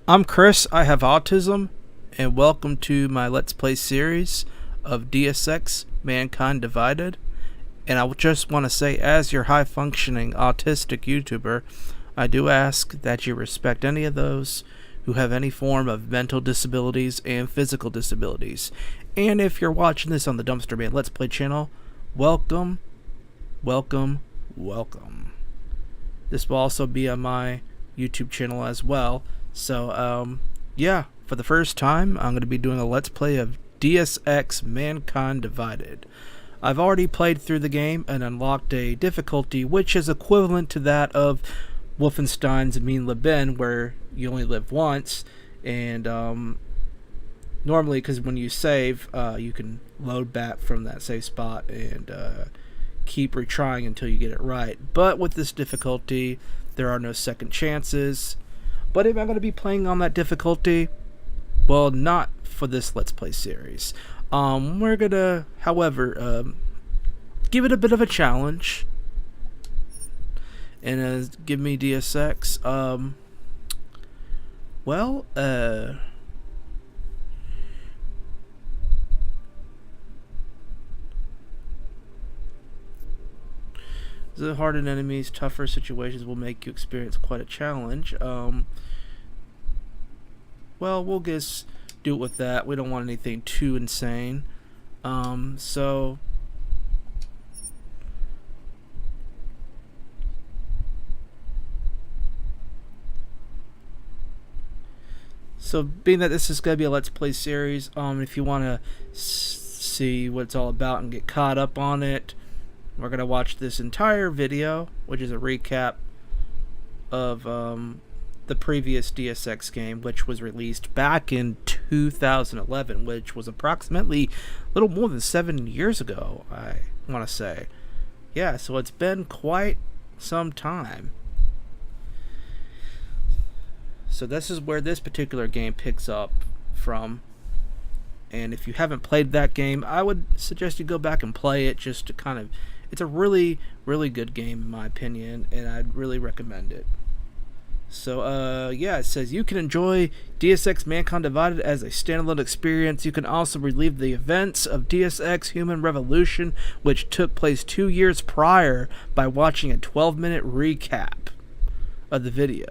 I'm Chris, I have autism, and welcome to my Let's Play series of Deus Ex Mankind Divided. And I just want to say, as your high-functioning autistic YouTuber, I do ask that you respect any of those who have any form of mental disabilities and physical disabilities. And if you're watching this on the Dumpsterman Let's Play channel, welcome, welcome, welcome. This will also be on my YouTube channel as well. So, yeah, for the first time, I'm going to be doing a Let's Play of Deus Ex Mankind Divided. I've already played through the game and unlocked a difficulty which is equivalent to that of Wolfenstein's Mean Leben, where you only live once, and normally, because when you save, you can load back from that save spot and keep retrying until you get it right. But with this difficulty, there are no second chances. But if I'm going to be playing on that difficulty, well, not for this Let's Play series. We're going to, however, give it a bit of a challenge. And give me Deus Ex. The hardened enemies, tougher situations will make you experience quite a challenge. Well, we'll just do it with that. We don't want anything too insane. So being that this is going to be a Let's Play series, if you want to see what it's all about and get caught up on it, we're going to watch this entire video, which is a recap of the previous Deus Ex game, which was released back in 2011, which was approximately a little more than 7 years ago, I want to say. Yeah, so it's been quite some time. So this is where this particular game picks up from. And if you haven't played that game, I would suggest you go back and play it just to kind of... It's a really, really good game in my opinion, and I'd really recommend it. So, yeah, it says you can enjoy Deus Ex Mankind Divided as a standalone experience. You can also relive the events of Deus Ex Human Revolution, which took place 2 years prior, by watching a 12-minute recap of the video.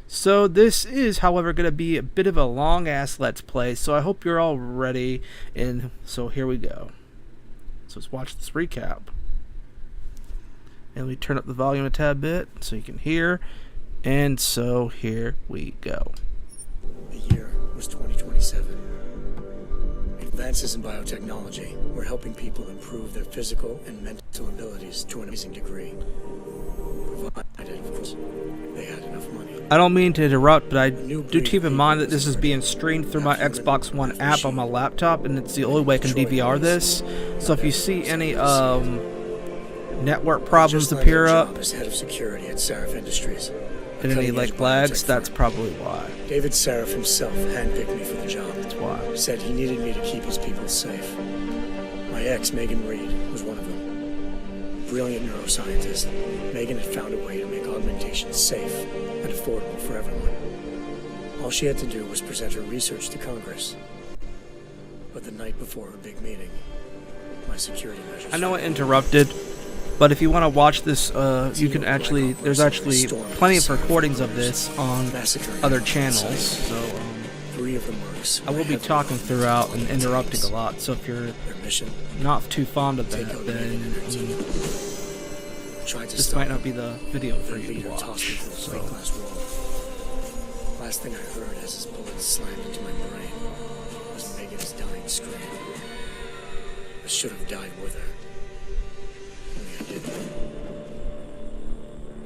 So this is, however, going to be a bit of a long-ass Let's Play, so I hope you're all ready, and so here we go. So let's watch this recap. And we turn up the volume a tad bit so you can hear. And so here we go. The year was 2027. Advances in biotechnology were helping people improve their physical and mental abilities to an amazing degree. Provided, of course, they had enough money. I don't mean to interrupt, but I do keep in mind that this is being streamed through my Xbox One app on my laptop, and it's the only way I can DVR this. So if you see any network problems appear up, as head of security at Sarif Industries, and any like lags, that's probably why. David Sarif himself handpicked me for the job. That's why. Said he needed me to keep his people safe. My ex, Megan Reed, was one of them. Brilliant neuroscientist, Megan had found a way to make augmentation safe and affordable for everyone. All she had to do was present her research to Congress. But the night before her big meeting, my security measures... I know I interrupted, but if you want to watch this, you can actually... There's actually plenty of recordings of this on other channels, so... I will be talking throughout and interrupting a lot, so if you're not too fond of that, then this might not be the video for you to watch. So. Last thing I heard as his bullet slammed into my brain was Megan's dying scream. I should have died with her. Only I didn't.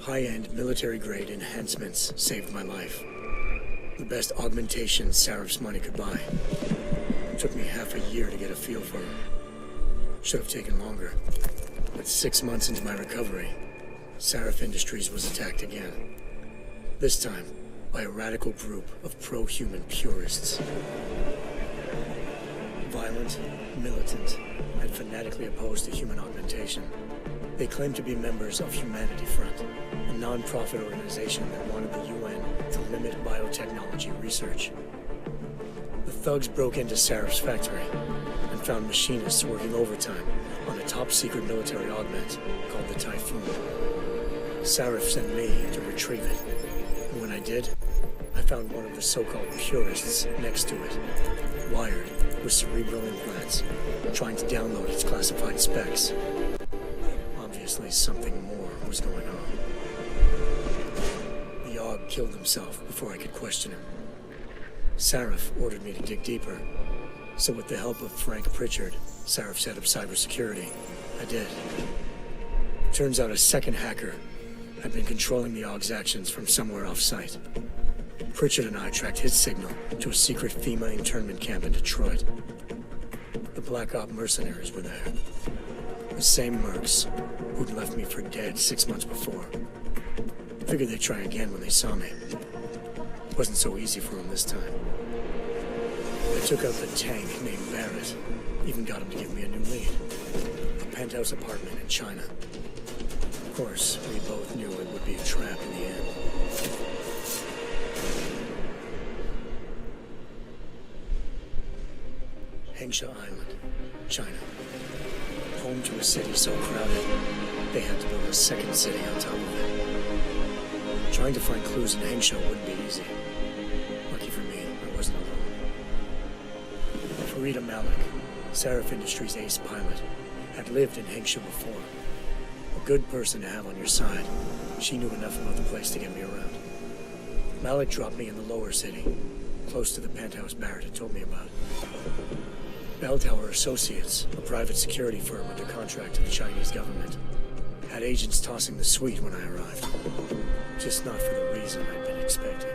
High-end military-grade enhancements saved my life. The best augmentation Sarif's money could buy. It took me half a year to get a feel for it. Should have taken longer. But 6 months into my recovery, Sarif Industries was attacked again. This time, by a radical group of pro-human purists. Violent, militant, and fanatically opposed to human augmentation. They claimed to be members of Humanity Front, a non-profit organization that wanted the UN to limit legitimate biotechnology research. The thugs broke into Sarif's factory and found machinists working overtime on a top-secret military augment called the Typhoon. Sarif sent me to retrieve it, and when I did, I found one of the so-called purists next to it, wired with cerebral implants, trying to download its classified specs. Obviously, something more was going on. The Aug killed himself before I could question him. Sarif ordered me to dig deeper, so with the help of Frank Pritchard, Sarif's head of cybersecurity, I did. Turns out a second hacker had been controlling the Aug's actions from somewhere off-site. Pritchard and I tracked his signal to a secret FEMA internment camp in Detroit. The Black Op mercenaries were there. The same mercs who'd left me for dead 6 months before. Figured they'd try again when they saw me. Wasn't so easy for them this time. I took out the tank named Barrett. Even got him to give me a new lead. A penthouse apartment in China. Of course, we both knew it would be a trap in the end. Hengsha Island, China. Home to a city so crowded, they had to build a second city on top of it. Trying to find clues in Hengsha wouldn't be easy. Lucky for me, I wasn't alone. Farida Malik, Sarif Industries' ace pilot, had lived in Hengsha before. A good person to have on your side. She knew enough about the place to get me around. Malik dropped me in the lower city, close to the penthouse Barrett had told me about. Bell Tower Associates, a private security firm under contract to the Chinese government, had agents tossing the suite when I arrived. Just not for the reason I'd been expecting.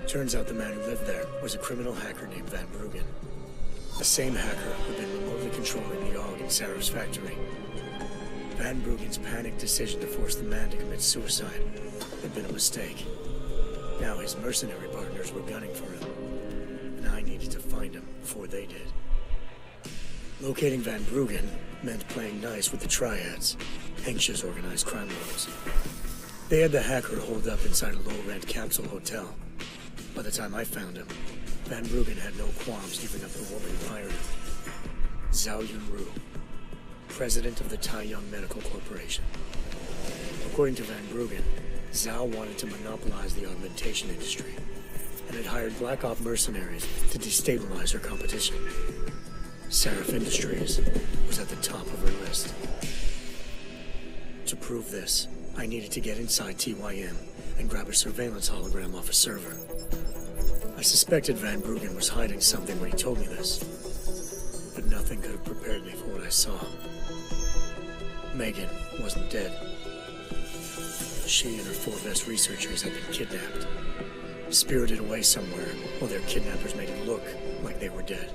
Turns out the man who lived there was a criminal hacker named Van Bruggen. The same hacker who'd been remotely controlling the Aug in Sarif's factory. Van Bruggen's panicked decision to force the man to commit suicide had been a mistake. Now his mercenary partners were gunning for him, and I needed to find him before they did. Locating Van Bruggen meant playing nice with the Triads, Hengsha's organized crime lords. They had the hacker holed up inside a low-rent capsule hotel. By the time I found him, Van Bruggen had no qualms giving up the woman who hired him. Zhao Yunru, president of the Taiyang Medical Corporation. According to Van Bruggen, Zhao wanted to monopolize the augmentation industry and had hired Black Op mercenaries to destabilize her competition. Sarif Industries was at the top of her list. To prove this, I needed to get inside TYM and grab a surveillance hologram off a server. I suspected Van Bruggen was hiding something when he told me this, but nothing could have prepared me for what I saw. Megan wasn't dead. She and her 4 best researchers had been kidnapped, spirited away somewhere while their kidnappers made it look like they were dead.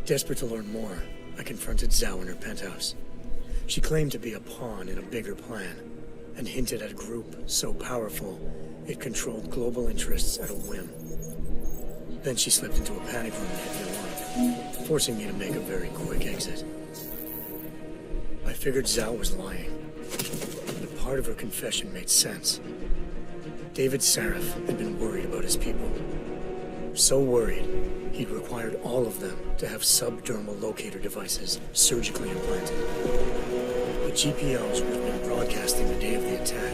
Desperate to learn more, I confronted Zhao in her penthouse. She claimed to be a pawn in a bigger plan, and hinted at a group so powerful it controlled global interests at a whim. Then she slipped into a panic room and hit the alarm, forcing me to make a very quick exit. I figured Zhao was lying, but part of her confession made sense. David Sarif had been worried about his people. So worried, he'd required all of them to have subdermal locator devices surgically implanted. The GPOs would have been broadcasting the day of the attack.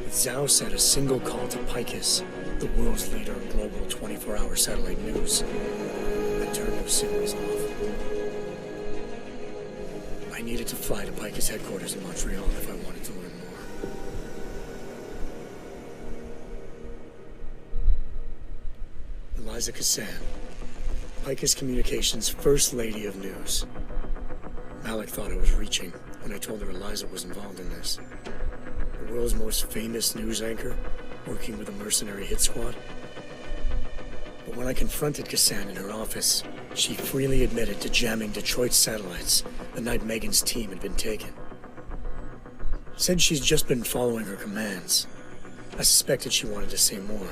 But Zhao sent a single call to Picus, the world's leader in global 24-hour satellite news, and turned those signals off. I needed to fly to Picus headquarters in Montreal if I wanted to learn more. Eliza Kassan, Picus Communications' First Lady of News. Malik thought I was reaching when I told her Eliza was involved in this. The world's most famous news anchor, working with a mercenary hit squad. But when I confronted Kassan in her office, she freely admitted to jamming Detroit's satellites the night Megan's team had been taken. Said she's just been following her commands. I suspected she wanted to say more.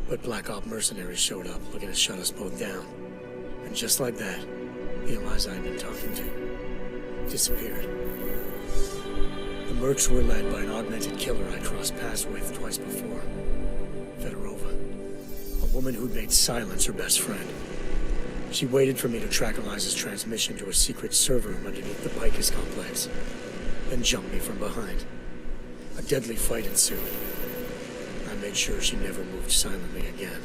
But Black Op mercenaries showed up looking to shut us both down. And just like that, the Eliza I'd been talking to disappeared. The Mercs were led by an augmented killer I crossed paths with twice before. Fedorova, a woman who'd made silence her best friend. She waited for me to track Eliza's transmission to a secret server room underneath the Picus complex, then jumped me from behind. A deadly fight ensued. I made sure she never moved silently again.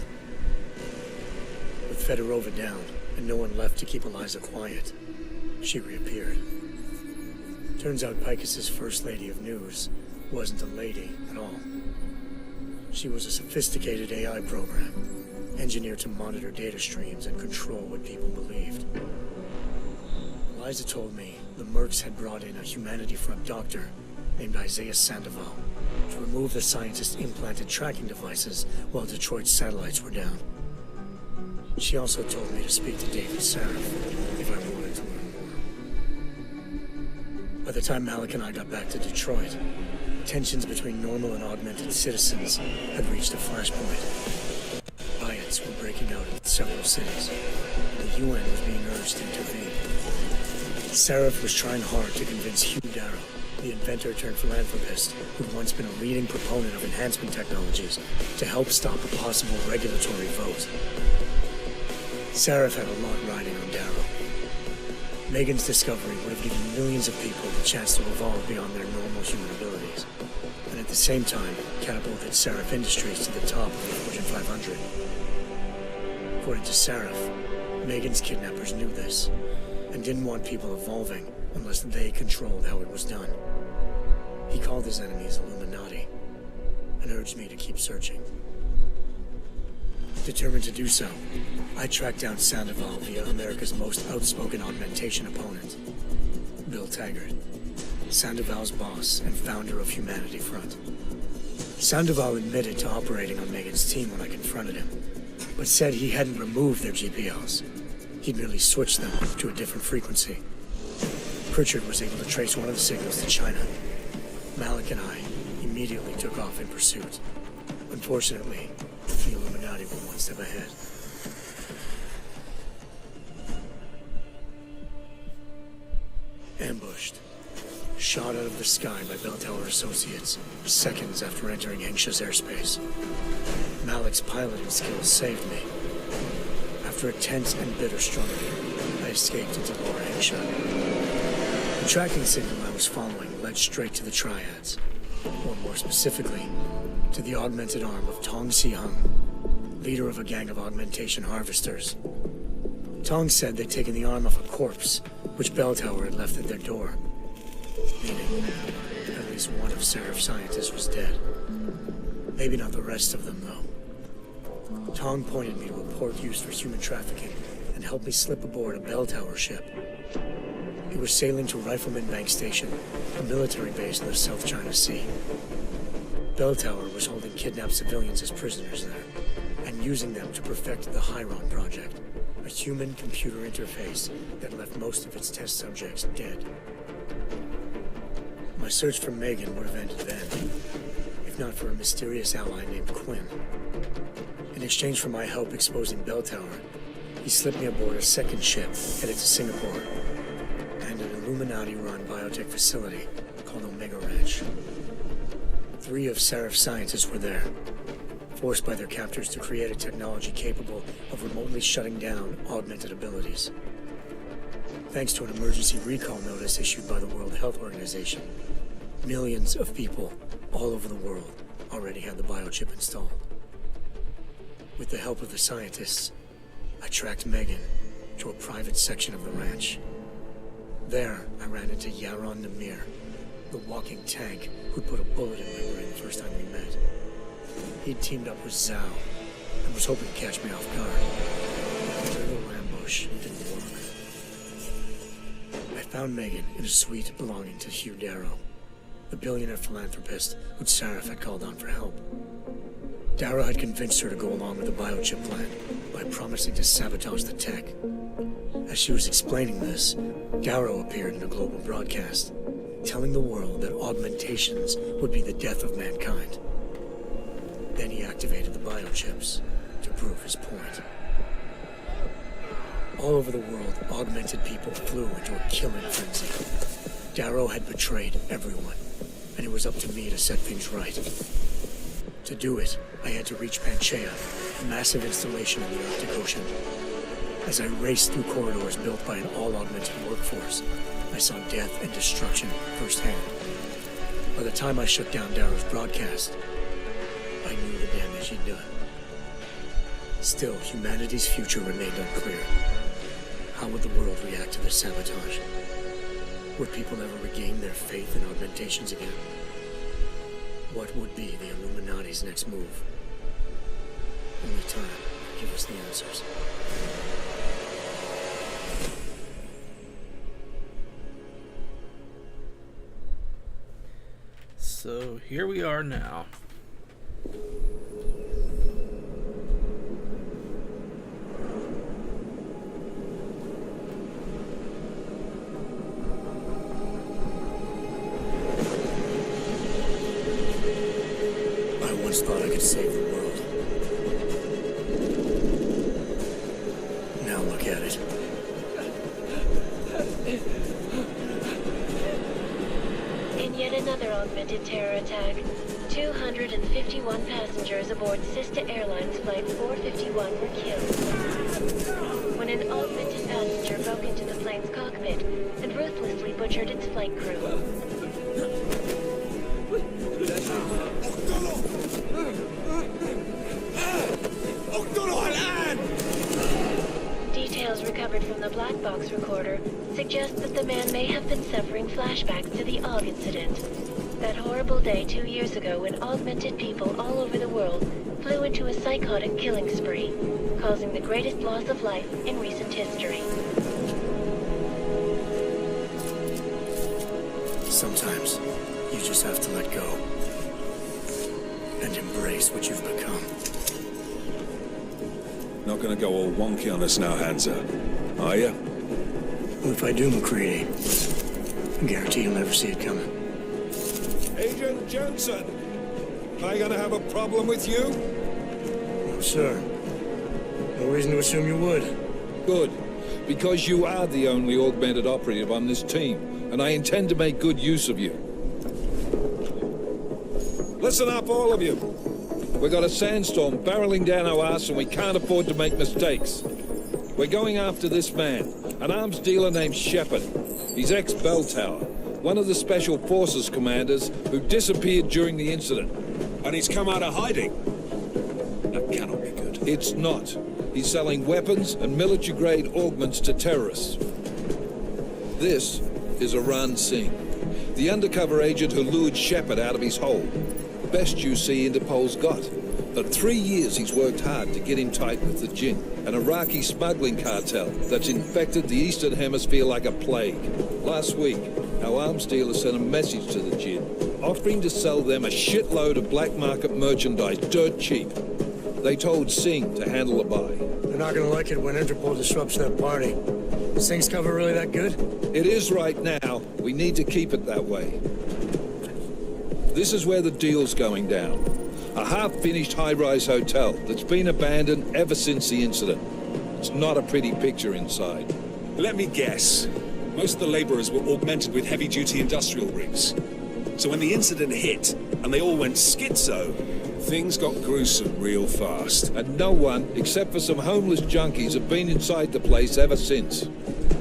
With Fedorova down, and no one left to keep Eliza quiet, she reappeared. Turns out Picus's first lady of news wasn't a lady at all. She was a sophisticated AI program, engineered to monitor data streams and control what people believed. Eliza told me the Mercs had brought in a Humanity Front doctor named Isaiah Sandoval to remove the scientist's implanted tracking devices while Detroit's satellites were down. She also told me to speak to David Sarif if I wanted to learn more. By the time Malik and I got back to Detroit, tensions between normal and augmented citizens had reached a flashpoint. Riots were breaking out in several cities. The UN was being urged to intervene. Sarif was trying hard to convince Hugh Darrow, the inventor turned philanthropist who'd once been a leading proponent of enhancement technologies, to help stop a possible regulatory vote. Sarif had a lot riding on Darrow. Megan's discovery would have given millions of people the chance to evolve beyond their normal human abilities, and at the same time catapulted Sarif Industries to the top of the Fortune 500. According to Sarif, Megan's kidnappers knew this, and didn't want people evolving unless they controlled how it was done. He called his enemies Illuminati, and urged me to keep searching. Determined to do so, I tracked down Sandoval via America's most outspoken augmentation opponent, Bill Taggart, Sandoval's boss and founder of Humanity Front. Sandoval admitted to operating on Megan's team when I confronted him, but said he hadn't removed their GPLs. He'd merely switched them to a different frequency. Pritchard was able to trace one of the signals to China. Malik and I immediately took off in pursuit. Unfortunately, the Illuminati were one step ahead. Ambushed. Shot out of the sky by Bell Tower Associates, seconds after entering Hengsha's airspace. Malik's piloting skills saved me. After a tense and bitter struggle, I escaped into Lower Hengsha. The tracking signal I was following led straight to the Triads, or more specifically, to the augmented arm of Tong Si-hung, leader of a gang of augmentation harvesters. Tong said they'd taken the arm off a corpse, which Bell Tower had left at their door, meaning at least one of Sarif's scientists was dead. Maybe not the rest of them, though. Tong pointed me to a port used for human trafficking and helped me slip aboard a Bell Tower ship. It was sailing to Rifleman Bank Station, a military base in the South China Sea. Bell Tower was holding kidnapped civilians as prisoners there, and using them to perfect the Hyron Project, a human-computer interface that left most of its test subjects dead. My search for Megan would have ended then, if not for a mysterious ally named Quinn. In exchange for my help exposing Bell Tower, he slipped me aboard a second ship headed to Singapore, and an Illuminati-run biotech facility called Omega Ranch. 3 of Sarif's scientists were there, forced by their captors to create a technology capable of remotely shutting down augmented abilities. Thanks to an emergency recall notice issued by the World Health Organization, millions of people all over the world already had the biochip installed. With the help of the scientists, I tracked Megan to a private section of the ranch. There, I ran into Yaron Namir, the walking tank who'd put a bullet in my brain the first time we met. He'd teamed up with Zhao and was hoping to catch me off guard. But their little ambush didn't work. I found Megan in a suite belonging to Hugh Darrow, the billionaire philanthropist who Sarif had called on for help. Darrow had convinced her to go along with the biochip plan by promising to sabotage the tech. As she was explaining this, Darrow appeared in a global broadcast, telling the world that augmentations would be the death of mankind. Then he activated the biochips to prove his point. All over the world, augmented people flew into a killing frenzy. Darrow had betrayed everyone, and it was up to me to set things right. To do it, I had to reach Panchaea, a massive installation in the Arctic Ocean. As I raced through corridors built by an all-augmented workforce, I saw death and destruction firsthand. By the time I shut down Darrow's broadcast, I knew the damage he'd done. Still, humanity's future remained unclear. How would the world react to this sabotage? Would people ever regain their faith in augmentations again? What would be the Illuminati's next move? Only time will give us the answers. So here we are now. I once thought I could save the world. Now look at it. In yet another augmented terror attack, 251 passengers aboard Sista Airlines Flight 451 were killed when an augmented passenger broke into the plane's cockpit and ruthlessly butchered its flight crew. Details recovered from the black box recorder suggest that the man may have been suffering flashbacks to the AUG incident. That horrible day 2 years ago when augmented people all over the world flew into a psychotic killing spree, causing the greatest loss of life in recent history. Sometimes, you just have to let go. And embrace what you've become. Not gonna go all wonky on us now, Hansa, are you? Well, if I do, McCready, I guarantee you'll never see it coming. Agent Jensen, am I gonna have a problem with you? No, sir. No reason to assume you would. Good, because you are the only augmented operative on this team, and I intend to make good use of you. Listen up, all of you. We've got a sandstorm barreling down our arse and we can't afford to make mistakes. We're going after this man, an arms dealer named Shepard. He's ex-Bell Tower, one of the Special Forces commanders who disappeared during the incident. And he's come out of hiding. That cannot be good. It's not. He's selling weapons and military-grade augments to terrorists. This is Aran Singh, the undercover agent who lured Shepard out of his hole. Best you see Interpol's got. For 3 years he's worked hard to get him tight with the Jinn, an Iraqi smuggling cartel that's infected the Eastern Hemisphere like a plague. Last week, our arms dealer sent a message to the Jinn, offering to sell them a shitload of black market merchandise dirt cheap. They told Singh to handle the buy. They're not gonna like it when Interpol disrupts that party. Singh's cover really that good? It is right now. We need to keep it that way. This is where the deal's going down. A half-finished high-rise hotel that's been abandoned ever since the incident. It's not a pretty picture inside. Let me guess. Most of the laborers were augmented with heavy-duty industrial rigs. So when the incident hit, and they all went schizo, things got gruesome real fast. And no one, except for some homeless junkies, have been inside the place ever since.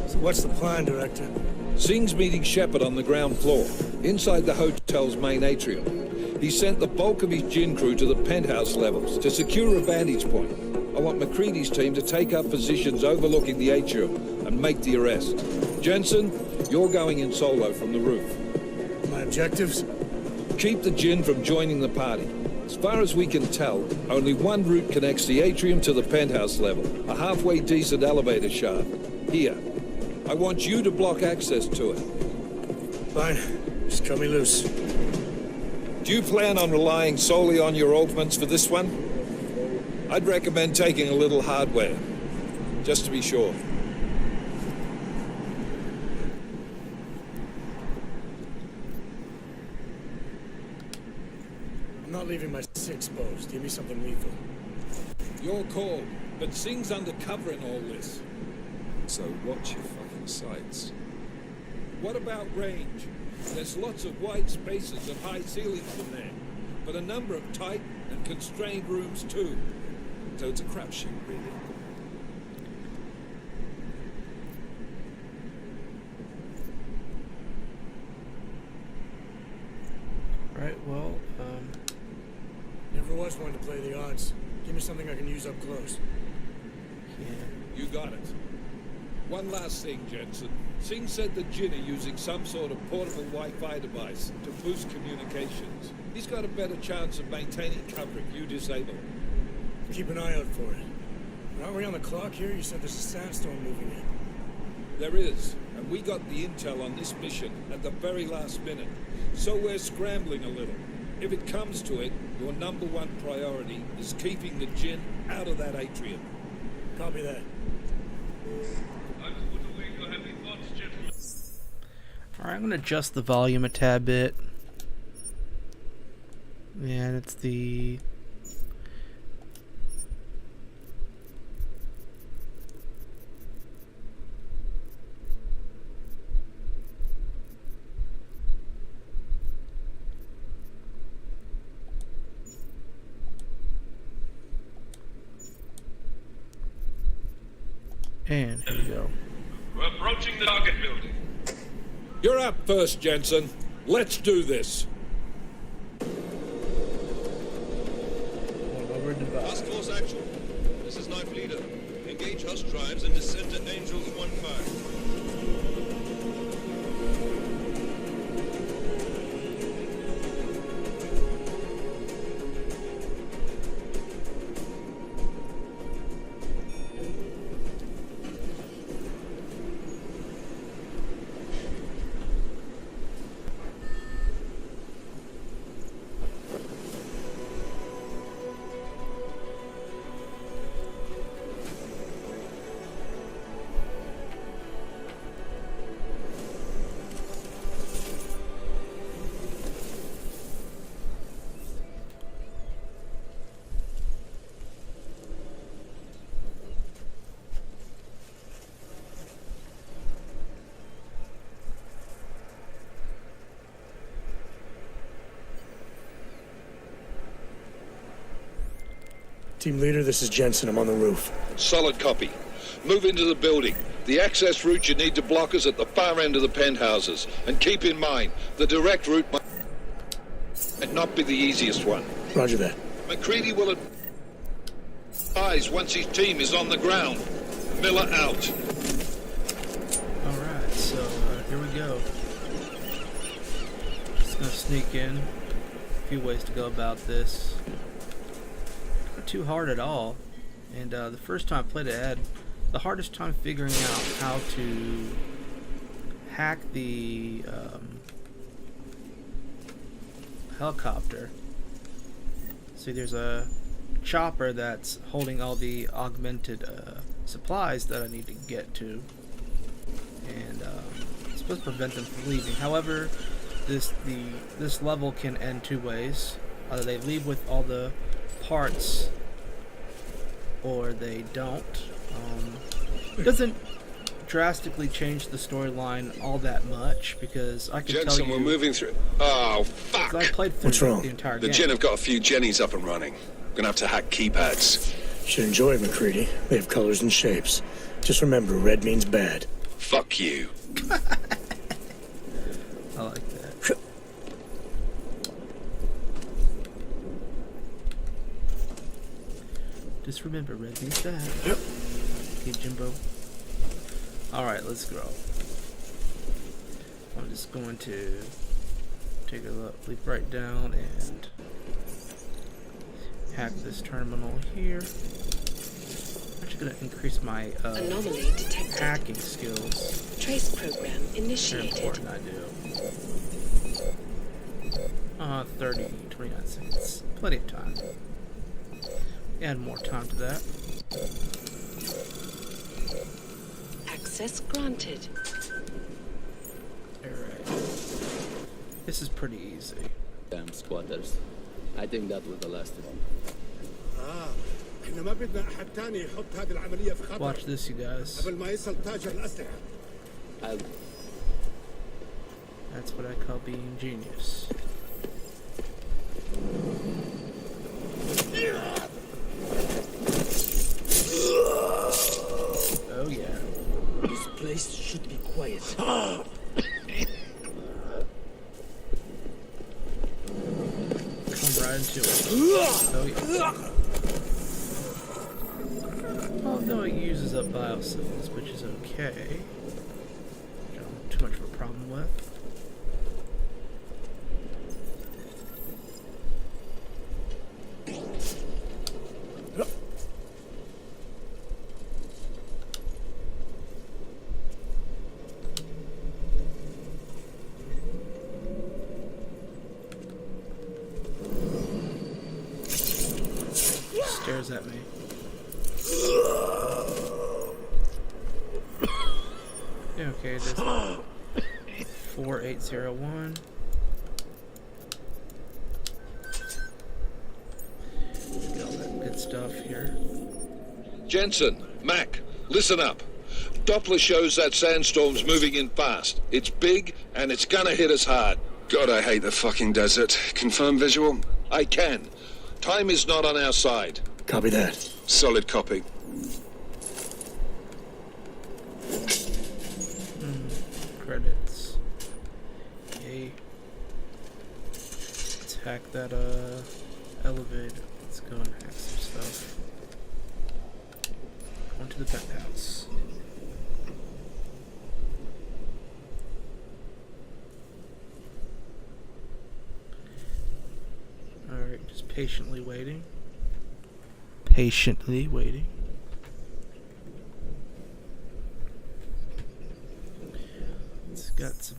So what's the plan, Director? Singh's meeting Shepard on the ground floor, inside the hotel's main atrium. He sent the bulk of his Jinn crew to the penthouse levels to secure a vantage point. I want McCready's team to take up positions overlooking the atrium and make the arrest. Jensen, you're going in solo from the roof. My objectives? Keep the Jinn from joining the party. As far as we can tell, only one route connects the atrium to the penthouse level, a halfway decent elevator shaft. Here. I want you to block access to it. Fine. Just cut me loose. Do you plan on relying solely on your augments for this one? I'd recommend taking a little hardware, just to be sure. I'm not leaving my C exposed. Give me something lethal. Your call, but Singh's undercover in all this. So watch your fucking sights. What about range? There's lots of wide spaces and high ceilings in there, but a number of tight and constrained rooms too. So it's a crapshoot, really. Right, well, Never was one to play the odds. Give me something I can use up close. yeah. You got it. One last thing, Jensen. Singh said the Jinn are using some sort of portable Wi-Fi device to boost communications. He's got a better chance of maintaining cover if you disable it. Keep an eye out for it. Aren't we on the clock here? You said there's a sandstorm moving in. There is, and we got the intel on this mission at the very last minute. So we're scrambling a little. If it comes to it, your number one priority is keeping the Jinn out of that atrium. Copy that. Alright, I'm going to adjust the volume a tad bit. And it's the... And here we go. We're approaching the target building. You're up first, Jensen. Let's do this. Task Force Action. This is Knife Leader. Engage host drives and descend to Angels 1-5. Team leader, this is Jensen. I'm on the roof. Solid copy. Move into the building. The access route you need to block is at the far end of the penthouses. And keep in mind, the direct route might not be the easiest one. Roger that. McCready will advise once his team is on the ground. Miller out. Alright, so here we go. Just gonna sneak in. A few ways to go about this. Not too hard at all. And the first time I played it, I had the hardest time figuring out how to hack the helicopter. See, there's a chopper that's holding all the augmented supplies that I need to get to, and it's supposed to prevent them from leaving. However, this level can end two ways: either they leave with all the parts, or they don't. It doesn't drastically change the storyline all that much, because I can Jensen, tell you. we're moving through. Oh, fuck! I played through What's wrong? the entire The game. Jinn have got a few Jennies up and running. We're gonna have to hack keypads. Should enjoy it, McCready. They have colors and shapes. Just remember, red means bad. Fuck you. I like that. Just remember, red means bad. Yep. Okay, Jimbo. Alright, let's go. I'm just going to take a look, leap right down and hack this terminal here. I'm actually going to increase my Anomaly detected. hacking skills. Trace program Very initiated. important I do. 29 seconds. Plenty of time. Add more time to that. Access granted. Alright. This is pretty easy. Damn squatters. I think that was the last one. احنا ما بدنا احد تاني يحط هذه العملية في خطر Watch this, you guys. قبل ما يصل تاجر الأسلحة. I'll That's what I call being genius. Oh yeah. This place should be quiet. Come right into it. Oh yeah. Although it uses up biosymbols, which is okay. I don't have too much of a problem with. Stares at me. Okay, this 4801. Got all that good stuff here. Jensen, Mac, listen up. Doppler shows that sandstorm's moving in fast. It's big, and it's gonna hit us hard. God, I hate the fucking desert. Confirm visual? I can. Time is not on our side. Copy that. Solid copy. Credits. Yay. Let's hack that elevator. Let's go and hack some stuff. Going to the penthouse. Alright, just patiently waiting. Patiently waiting. It's got some,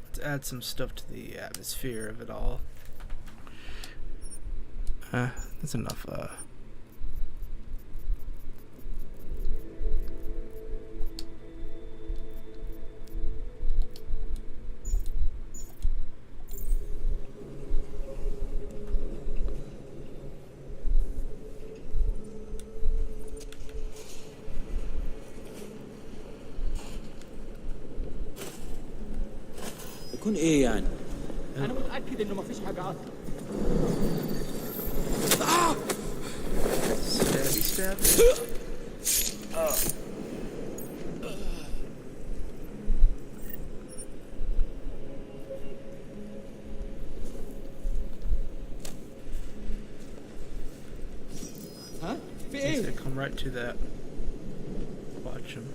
let's add some stuff to the atmosphere of it all. That's enough, يكون ايه يعني؟ انا متاكد انه ما فيش حاجه اصلا. Stabby stab. ها؟ في He's ايه؟ gonna come right to that. Watch him.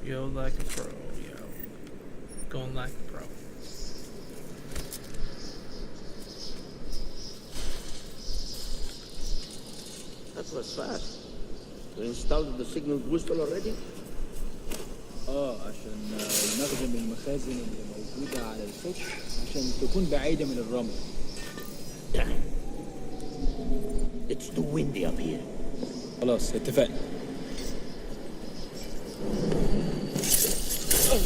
Yo, like a pro, yo. Going like a pro. That was fast. You installed the signal booster already? عشان نخدم المخازن اللي موجودة على السطح عشان تكون بعيدة من الرمل. It's too windy up here. خلاص اتفقنا. Oh,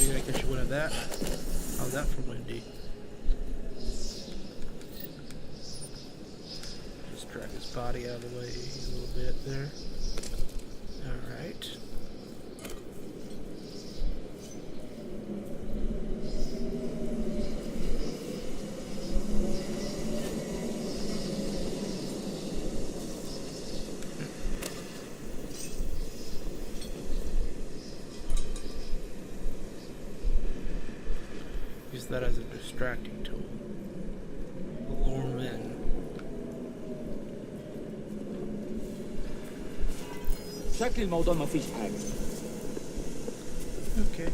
yeah, I guess you would have that. How's that for windy? Just drag his body out of the way a little bit there. Alright. Use that as a distracting tool. Lure him in. شكل الموضوع ما فيش حاجة. Okay.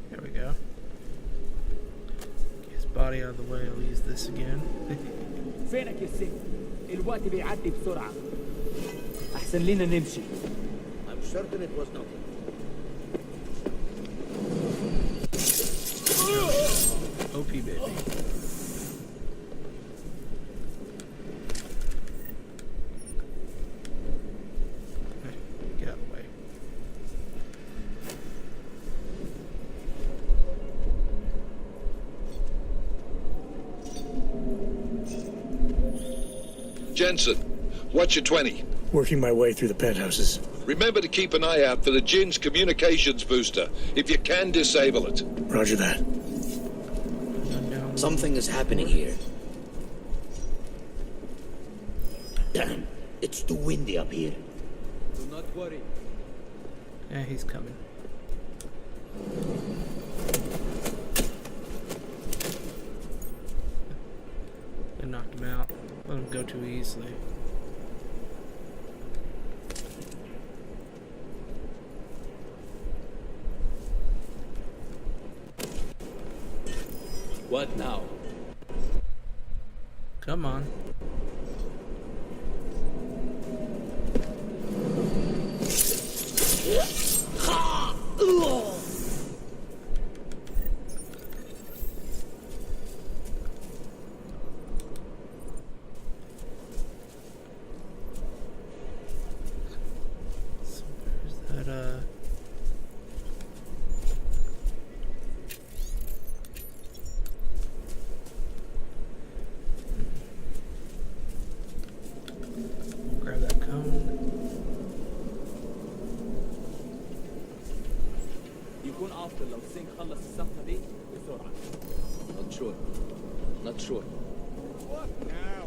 There we go. Get his body out of the way. I'll use this again. فينك يا ست؟ الوقت بيعدي بسرعة. أحسن لينا نمشي. I'm certain it was not. OP baby. Jensen, what's your 20? Working my way through the penthouses. Remember to keep an eye out for the Jinn's communications booster. If you can, disable it. Roger that. Something is happening here. Damn, it's too windy up here. Do not worry. Yeah, he's coming. I knocked him out. Let him go too easily. What now? Come on. So where's that, grab that cone. يكون أفضل لو سينك خلص الصفقة دي بسرعة. Not sure. Not sure. What now?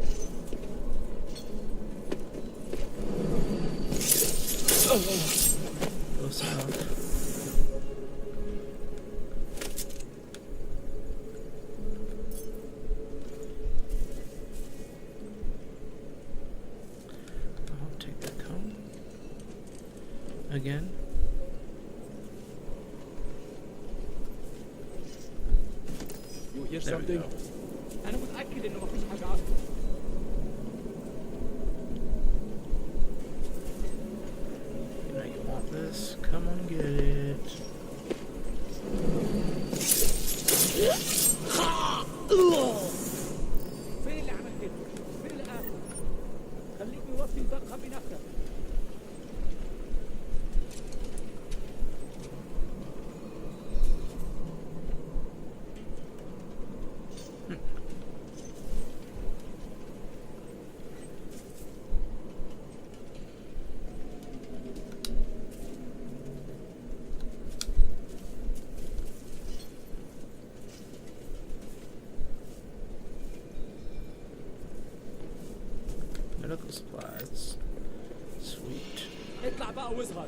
Close enough. I'll take that cone. Again. You hear There we something? go. أنا متأكد إنه مفيش حاجة أصلا. Now you want this? Come on, get it. فين اللي عمل كده؟ فين اللي قام؟ خليك يوطي الدقة بنفسك. Medical supplies. Sweet. اطلع بقى واظهر.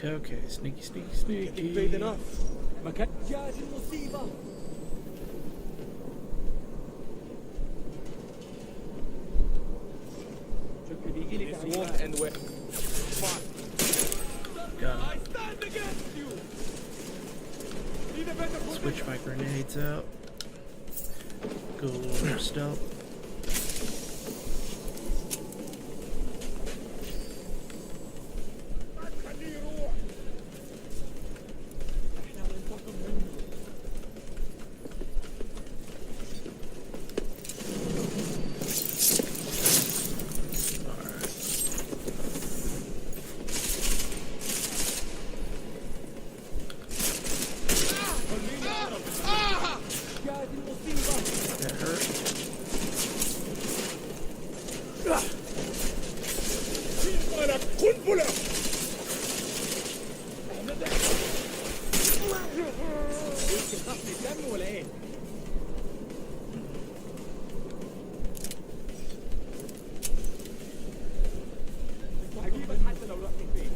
Okay, sneaky, sneaky, sneaky. Big enough. مكان جات المصيبة. شوف بيجي لي تعليمات. Got I stand against you. Need a better it. Switch my grenades out. Go over stealth. خليه يروح. احنا بننتقم منه. جات المصيبة. That hurt. مالك قنبلة. يمكن خفني الدم ولا ايه؟ هجيبك حتى لو رحت فين.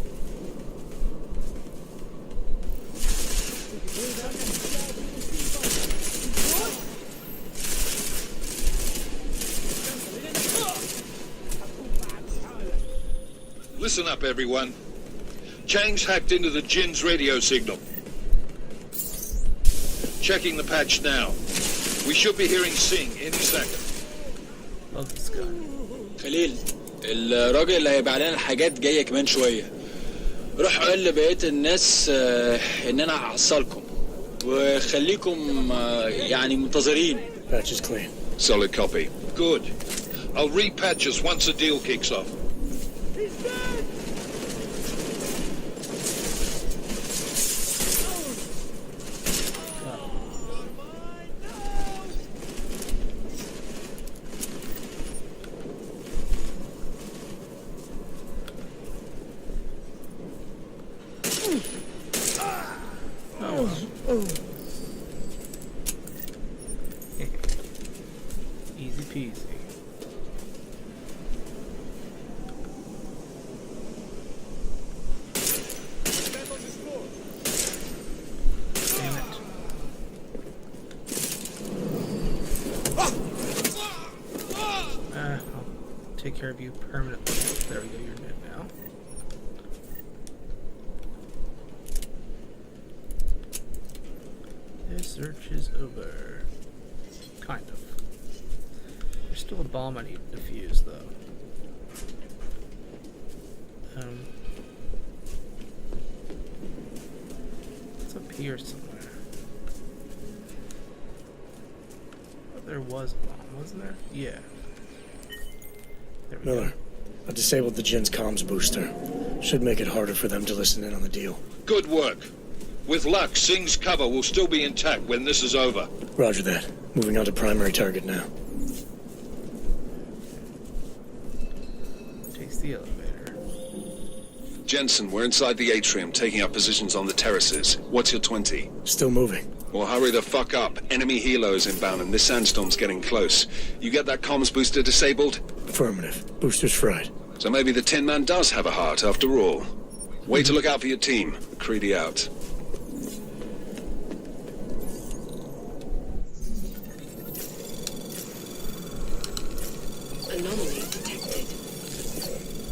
Listen up, everyone. Chang's hacked into the Jinn's radio signal. Checking the patch now. We should be hearing Sing any second. Love this guy. خليل الراجل اللي هيبيع لنا الحاجات جايه كمان شويه. روح قول لبقيه الناس ان انا هحصلكم وخليكم يعني منتظرين. Patch is clean. Solid copy. Good. I'll repatch us once the deal kicks off. Easy peasy. Damn it. I'll take care of you permanently. There we go, you're dead now. This search is over. Kind of. There's still a bomb I need to defuse, though. It's up here somewhere. But there was a bomb, wasn't there? Yeah. There we Miller, go. I disabled the Jin's comms booster. Should make it harder for them to listen in on the deal. Good work. With luck, Singh's cover will still be intact when this is over. Roger that. Moving on to primary target now. Takes the elevator. Jensen, we're inside the atrium, taking up positions on the terraces. What's your 20? Still moving. Well, hurry the fuck up. Enemy helos inbound, and this sandstorm's getting close. You get that comms booster disabled? Affirmative. Booster's fried. So maybe the Tin Man does have a heart after all. Way to look out for your team. Creedy out. Anomaly detected.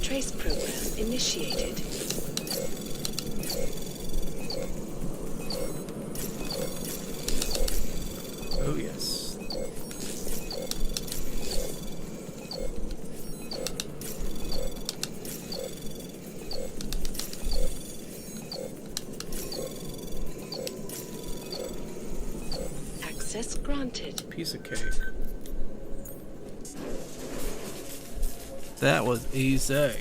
Trace program initiated. Oh, yes. Access granted. Piece of cake. That was easy.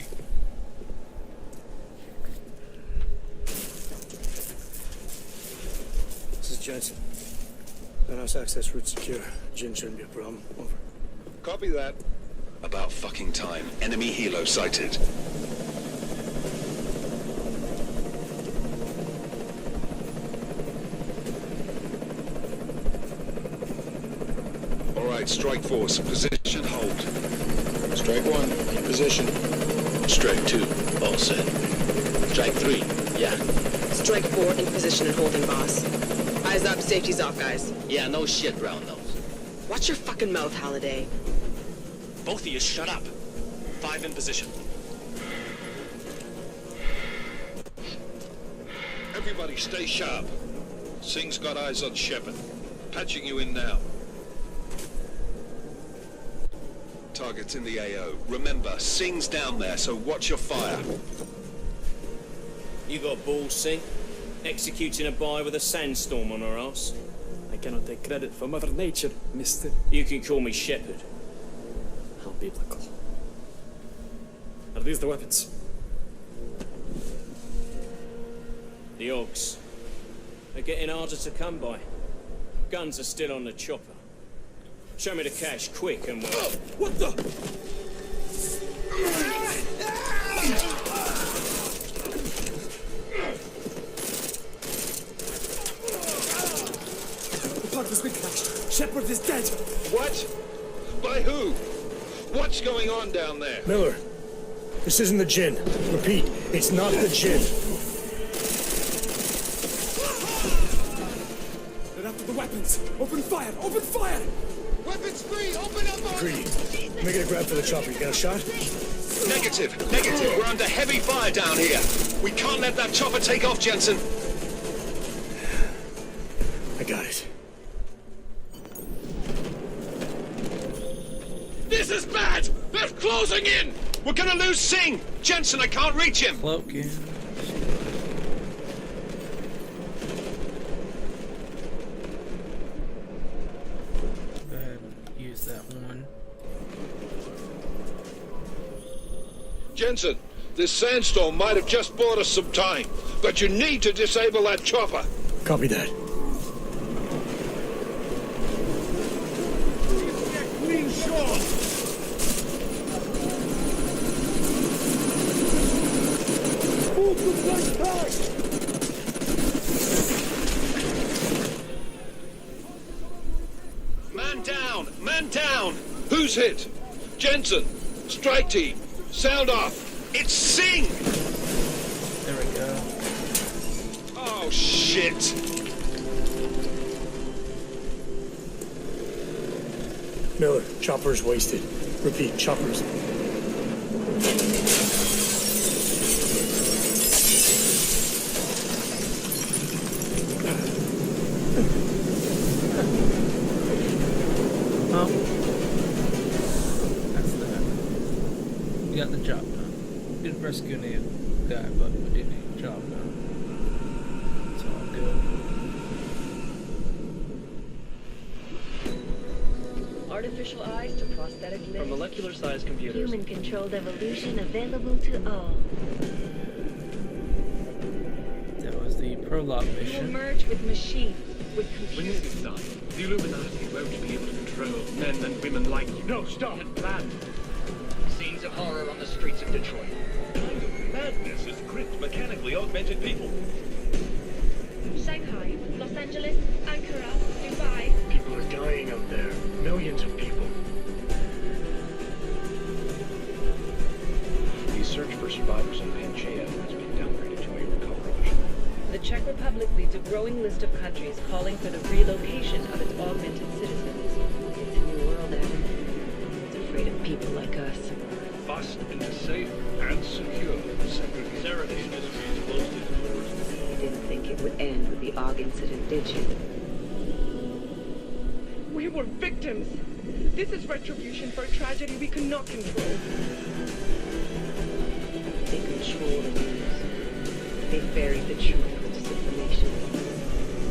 This is Jensen. Penthouse access route secure. Jin shouldn't be a problem. Over. Copy that. About fucking time. Enemy helo sighted. All right, strike force. Position hold. Strike 1, in position. Strike 2, all set. Strike 3, yeah. Strike 4, in position and holding, boss. Eyes up, safety's off, guys. Yeah, no shit, brown nose. Watch your fucking mouth, Halliday. Both of you shut up. 5 in position. Everybody stay sharp. Singh's got eyes on Shepard. Patching you in now. Target's in the AO. Remember, Singh's down there, so watch your fire. You got balls, Singh? Executing a buy with a sandstorm on our ass? I cannot take credit for Mother Nature, mister. You can call me Shepard. How biblical. Are these the weapons? The Ogs. They're getting harder to come by. Guns are still on the chopper. Show me the cash, quick, and we'll... What the? The part has been crashed. Shepard is dead. What? By who? What's going on down there? Miller, this isn't the Jin. Repeat, it's not the Jin. They're after the weapons. Open fire! Open fire! Weapons free! Open up on Greedy. Make it a grab for the chopper. You got a shot? Negative. We're under heavy fire down here. We can't let that chopper take off, Jensen. I got it. This is bad! They're closing in! We're gonna lose Singh! Jensen, I can't reach him! Cloaking. Go ahead and use that one. Jensen, this sandstorm might have just bought us some time, but you need to disable that chopper. Copy that. clean shot! Move the flank back! down! Man down! Who's hit? Jensen! Strike team! Sound off! It's Singh! There we go. Oh, shit! Miller, chopper's wasted. Repeat, chopper's. Oh. That's that. We got the job done. Didn't rescue any guy, but we did need the job done. It's all good. Artificial eyes to prosthetic limbs. From molecular-sized computers. Human-controlled evolution available to all. That was the prologue We will mission. merge with machine, with When computers. this is done, the Illuminati won't be able to control men and women like you. No, stop! Plan. Scenes of horror on the streets of Detroit. Kind of madness is crypt mechanically augmented people. Shanghai, Los Angeles, Ankara, Dubai. People are dying out there. Millions of people. The search for survivors in Pangaea has been downgraded to a recovery mission. The Czech Republic leads a growing list of countries calling for the relocation of its augmented citizens. It's a new world, Adam. It's afraid of people like us. Bust into safe and secure segregation industries closely to tourists. You didn't think it would end with the AUG incident, did you? We were victims. This is retribution for a tragedy we could not control. They control the news. They buried the truth with disinformation.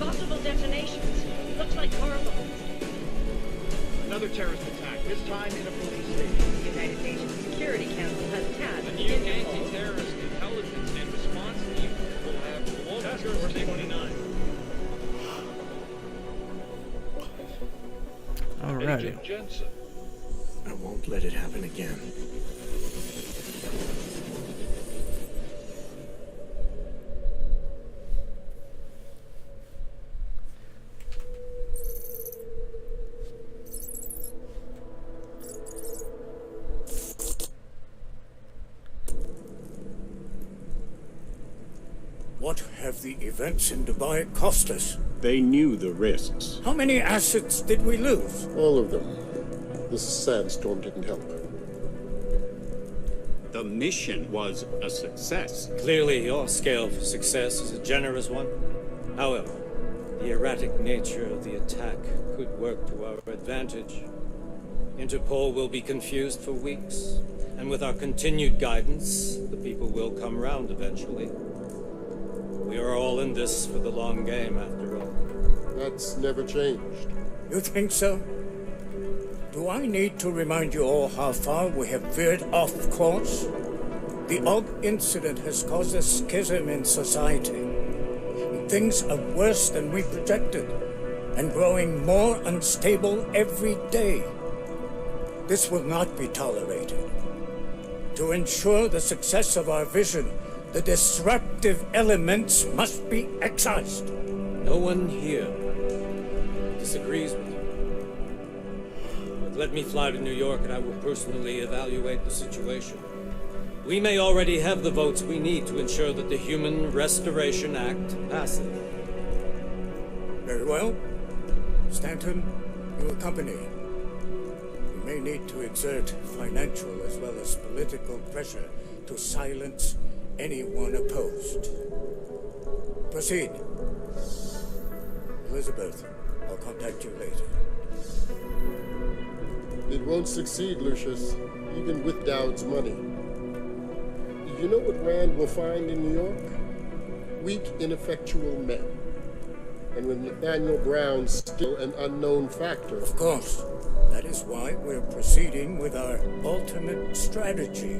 Possible detonations. Looks like horrible. Another terrorist attack, this time in a police station. The United Nations Security Council has tasked The new anti-terrorist intelligence and response team will have Task Force 29. Alrighty. Agent Jensen. I won't let it happen again. What have the events in Dubai cost us? They knew the risks. How many assets did we lose? All of them. This sandstorm didn't help. The mission was a success. Clearly, your scale for success is a generous one. However, the erratic nature of the attack could work to our advantage. Interpol will be confused for weeks, and with our continued guidance, the people will come round eventually. We are all in this for the long game, after all. That's never changed. You think so? Do I need to remind you all how far we have veered off course? The AUG incident has caused a schism in society. Things are worse than we projected, and growing more unstable every day. This will not be tolerated. To ensure the success of our vision, the disruptive elements must be excised. No one here disagrees with you. But let me fly to New York and I will personally evaluate the situation. We may already have the votes we need to ensure that the Human Restoration Act passes. Very well. Stanton, you accompany. We may need to exert financial as well as political pressure to silence anyone opposed. Proceed. Elizabeth, I'll contact you later. It won't succeed, Lucius, even with Dowd's money. You know what Rand will find in New York? Weak, ineffectual men. And with Nathaniel Brown still an unknown factor. Of course. That is why we're proceeding with our ultimate strategy.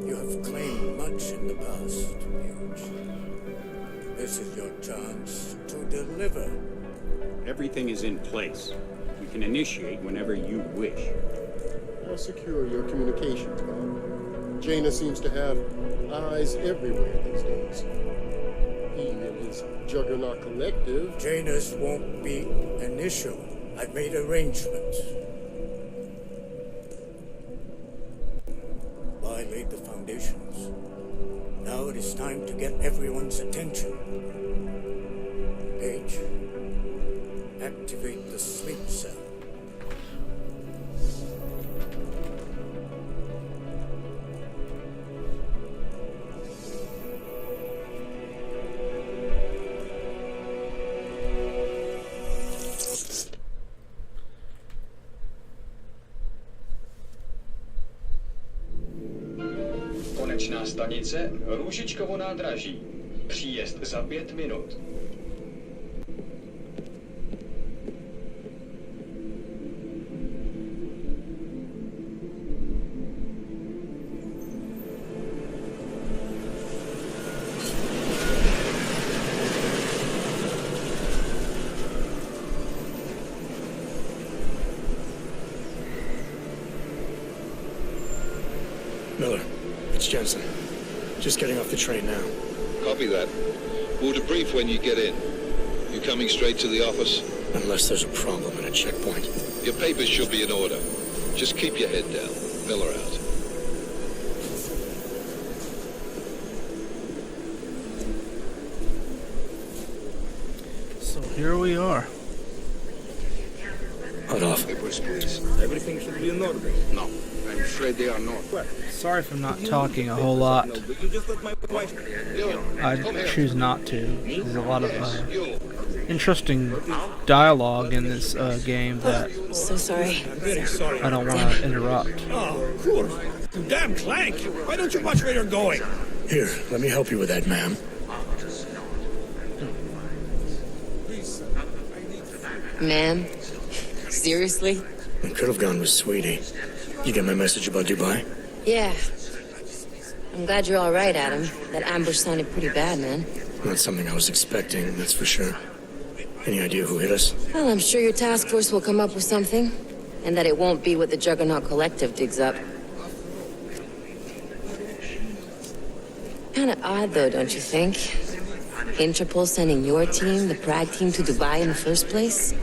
You have claimed much in the past, Huge. This is your chance to deliver. Everything is in place. We can initiate whenever you wish. I'll secure your communications, Bob. Jaina seems to have eyes everywhere these days. He and his Janus Juggernaut Collective... Janus won't be an issue. I've made arrangements. I laid the foundations. Now it is time to get everyone's attention. Paige, activate the sleep cell. Konečná stanice Růžičkovo nádraží. Příjezd za 5 minut. Miller, it's Jensen. Just getting off the train now. Copy that. We'll debrief when you get in. You coming straight to the office? Unless there's a problem at a checkpoint. Your papers should be in order. Just keep your head down. Miller out. So here we are. Hold off. Papers, please. Everything should be in order. No, I'm afraid they are not. Sorry if I'm not talking a whole lot. I choose not to. There's a lot of interesting dialogue in this game that So sorry. I don't want to interrupt. Oh, of course. Damn Clank! Why don't you watch where you're going? Here, let me help you with that, ma'am. Ma'am? Seriously? I could have gone with Sweetie. You get my message about Dubai? Yeah. I'm glad you're all right, Adam. That ambush sounded pretty bad, man. Not something I was expecting, that's for sure. Any idea who hit us? Well, I'm sure your task force will come up with something. And that it won't be what the Juggernaut Collective digs up. Kinda odd, though, don't you think? Interpol sending your team, the Prague team, to Dubai in the first place?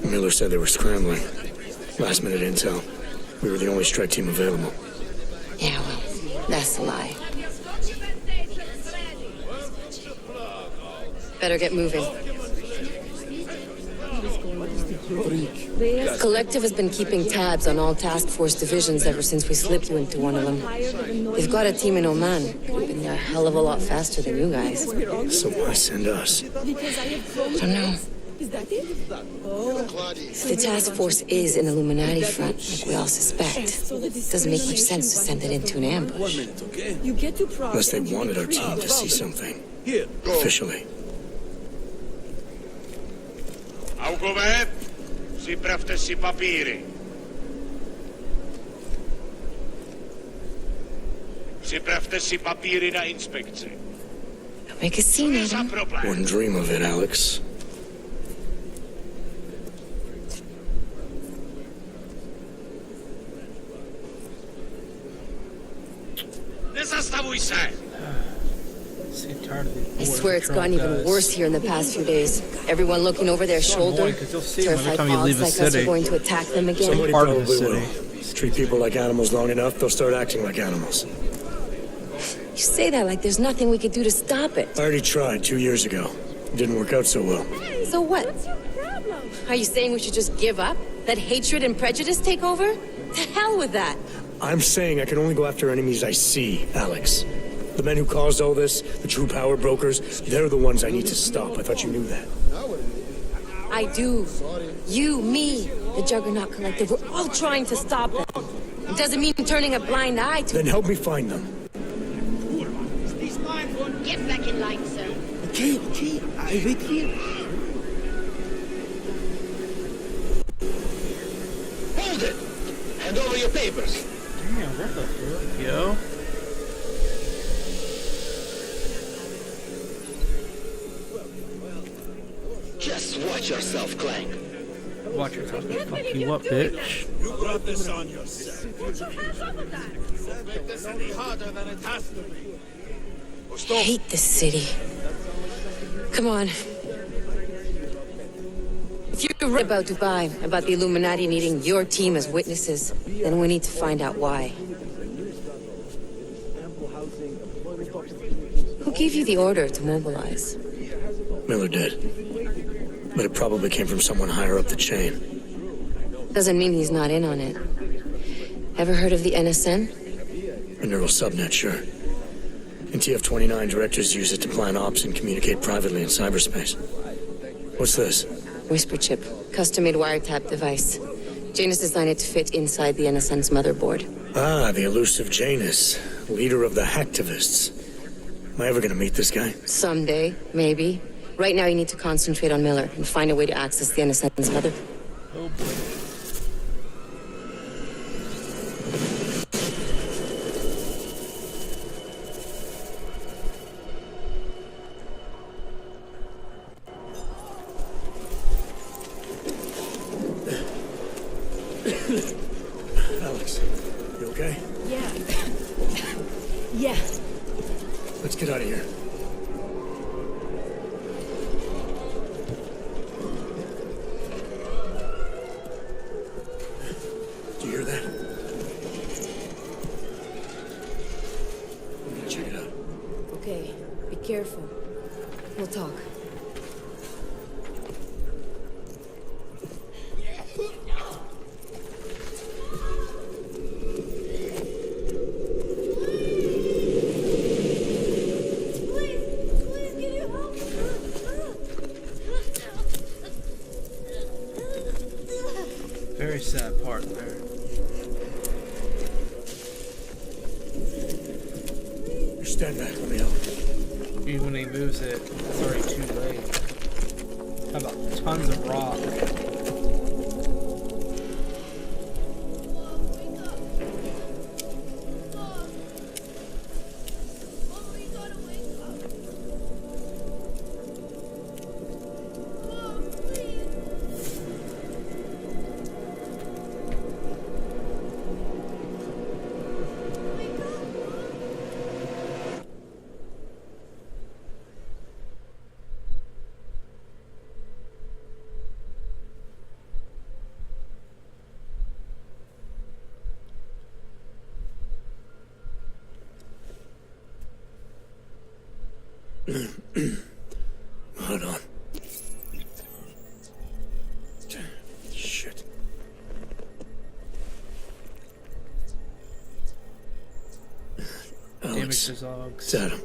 Miller said they were scrambling. Last minute intel. We were the only strike team available. Yeah, well, that's a lie. Better get moving. Collective has been keeping tabs on all task force divisions ever since we slipped you into one of them. They've got a team in Oman. They've been a hell of a lot faster than you guys. So why send us? I don't know. If the task force is an Illuminati front, like we all suspect, it doesn't make much sense to send it into an ambush. Unless they wanted our team to see something. Officially. Augové, připravte si papíry. Připravte si papíry na inspekci. Make a scene, Adam. Wouldn't dream of it, Alex. Nezastavuj se! I swear it's gotten even worse here in the past few days. Everyone looking over their shoulder. Terrified pods like us are going to attack them again. Somebody probably will. Treat people like animals long enough, they'll start acting like animals. You say that like there's nothing we could do to stop it. I already tried 2 years ago. Didn't work out so well. So what? Are you saying we should just give up? Let hatred and prejudice take over? To hell with that. I'm saying I can only go after enemies I see, Alex. The men who caused all this, the true power brokers, they're the ones I need to stop. I thought you knew that. I do. You, me, the Juggernaut Collective, we're all trying to stop them. It doesn't mean turning a blind eye to... Then help me find them. Get back in line, sir. Okay, I wait here. Hold it! Hand over your papers. Damn, what the fuck, yo? Just watch yourself, Clank. Watch yourself, fuck you up, bitch. You brought this on yourself. Make this any harder than it has to be. I hate this city. Come on. If you're right about Dubai, about the Illuminati needing your team as witnesses, then we need to find out why. Who gave you the order to mobilize? Miller did. But it probably came from someone higher up the chain. Doesn't mean he's not in on it. Ever heard of the NSN? A neural subnet, sure. In TF-29, directors use it to plan ops and communicate privately in cyberspace. What's this? Whisper chip. Custom-made wiretap device. Janus designed it to fit inside the NSN's motherboard. Ah, the elusive Janus. Leader of the hacktivists. Am I ever gonna meet this guy? Someday, maybe. Right now you need to concentrate on Miller and find a way to access the NSN's mother. Oh boy. Alex, you okay? Yeah. Yeah. Let's get out of here. Do you hear that? I'm gonna check it out. Okay, be careful. We'll talk. Very sad part there. You stand back, let me help. Even when he moves it, it's already too late. How about tons of rock? Hold on. Shit. Alex, it's Adam.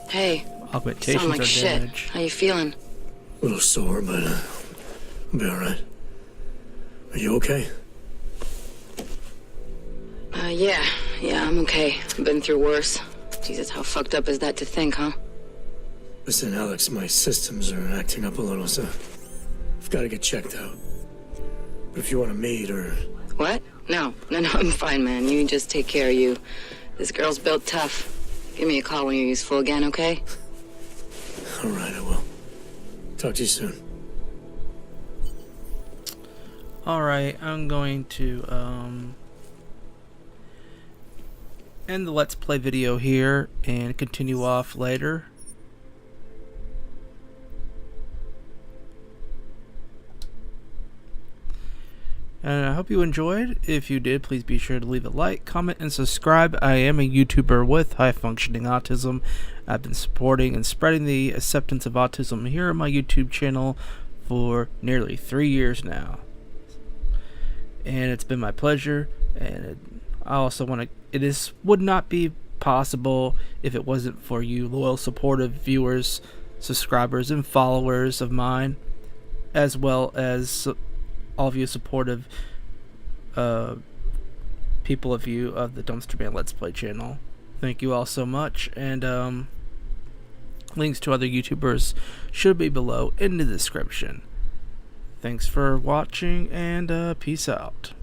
Hey. Augmentations Sound like are shit. damaged. How you feeling? A little sore, but I'll be alright. Are you okay? Yeah, I'm okay. I've been through worse. Jesus, how fucked up is that to think, huh? Listen, Alex, my systems are acting up a little, so I've got to get checked out. But if you want to meet or... What? No, I'm fine, man. You just take care of you. This girl's built tough. Give me a call when you're useful again, okay? Alright, I will. Talk to you soon. Alright, I'm going to end the Let's Play video here and continue off later. And I hope you enjoyed. If you did, please be sure to leave a like, comment, and subscribe. I am a YouTuber with high-functioning autism. I've been supporting and spreading the acceptance of autism here on my YouTube channel for nearly 3 years now. And it's been my pleasure. And I also want to... would not be possible if it wasn't for you loyal, supportive viewers, subscribers, and followers of mine, as well as all of you supportive people of you of the Dumpsterman Let's Play channel. Thank you all so much, and links to other YouTubers should be below in the description. Thanks for watching, and peace out.